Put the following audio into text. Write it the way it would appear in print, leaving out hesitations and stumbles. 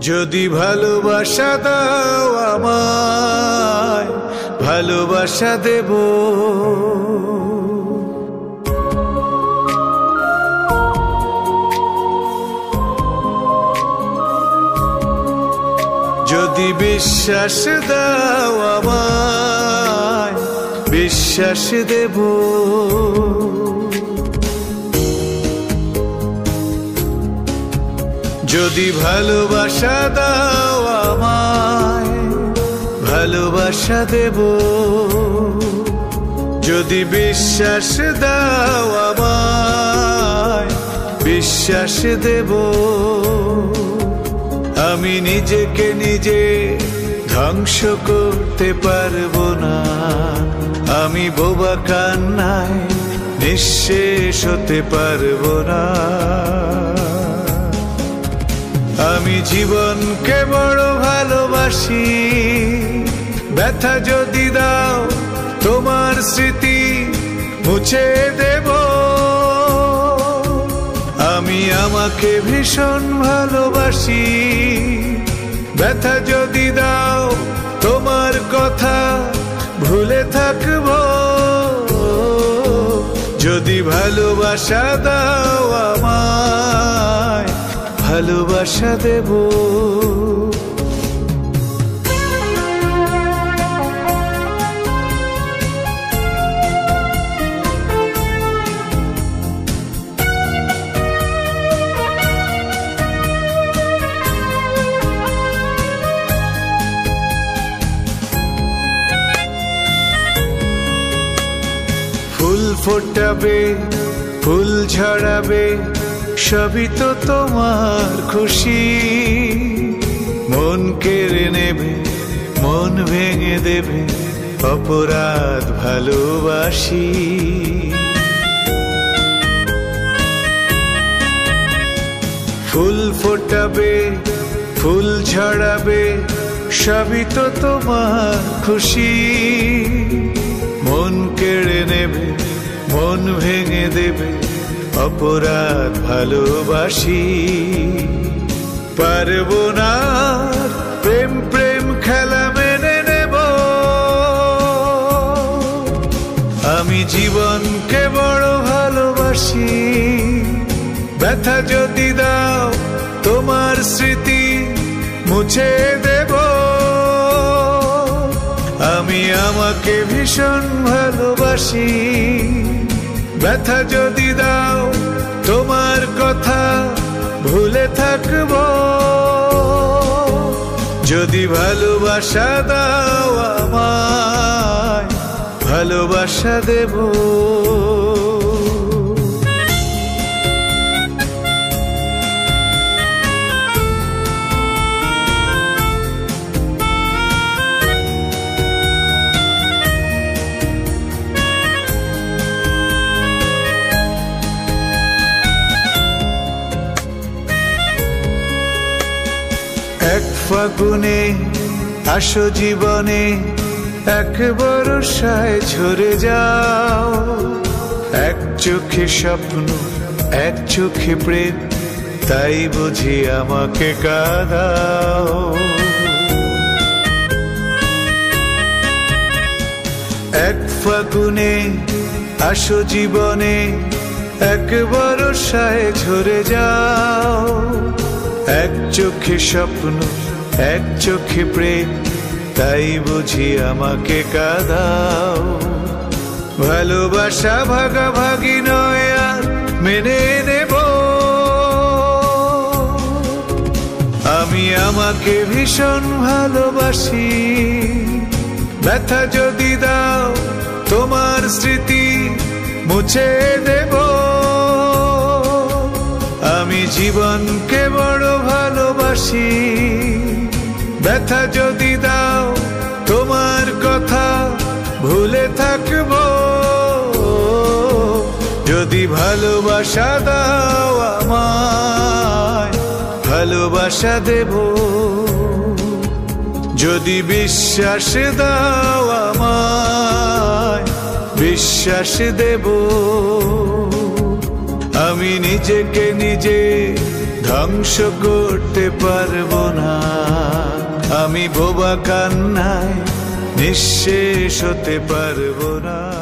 যদি ভালোবাসা দাও আমায়, ভালোবাসা দেব। যদি বিশ্বাস দাও আমায়, বিশ্বাস দেব। যদি ভালোবাসা দাও আমায়, ভালোবাসা দেব। যদি বিশ্বাস দাও আমায়, বিশ্বাস দেব। আমি নিজেকে নিজে ধ্বংস করতে পারবো না, আমি বোবা কান্নায় নিঃশেষ হতে পারবো না। আমি জীবনকে বড় ভালোবাসি, ব্যথা যদি দাও তোমার স্মৃতি মুছে দেব। আমি আমাকে ভীষণ ভালোবাসি, ব্যথা যদি দাও তোমার কথা ভুলে থাকব। যদি ভালোবাসা দাও আমায়, ভালোবাসা দেব। ফুল ফোটাবে, ফুল ঝরাবে, সবই তো তোমার খুশি। মন কেড়ে নেবে, মন ভেঙে দেবে, অপরাধ ভালোবাসি। ফুল ফোটাবে, ফুল ঝরাবে, সবই তো তোমার খুশি। মন কেড়ে নেবে, মন ভেঙে দেবে, অপরাধ ভালোবাসি। পারবো না প্রেম প্রেম খেলা মেনে নেব। আমি জীবনকে বড় ভালোবাসি, ব্যথা যদি দাও তোমার স্মৃতি মুছে দেব। আমি আমাকে ভীষণ ভালোবাসি, ব্যথা যদি দাও তোমার কথা ভুলে থাকব। যদি ভালোবাসা দাও আমায়, ভালোবাসা দেব। এক ফাগুনে আসো জীবনে, এক বর্ষায় ঝরে যাও। এক চোখে স্বপ্ন, এক চোখে প্রেম, তাই বুঝি আমাকে কাঁদাও। এক ফাগুনে আসো জীবনে, এক বর্ষায় ঝরে যাও। এক চোখে স্বপ্ন, এক চোখে প্রেম, তাই বুঝি আমাকে কাঁদাও। ভালোবাসা ভাগাভাগি নয় আর মেনে নেব। আমি আমাকে ভীষণ ভালোবাসি, ব্যথা যদি দাও তোমার স্মৃতি মুছে দেব। আমি জীবনকে বড় ভালোবাসি, ব্যথা যদি দাও তোমার কথা ভুলে থাকব। যদি ভালোবাসা দাও আমায়, ভালোবাসা দেব। যদি বিশ্বাস দাও আমায়, বিশ্বাস দেব। আমি নিজেকে নিজে ধ্বংস করতে পারবো না, আমি বোবা কান্নায় নিঃশেষ হতে পারবো না।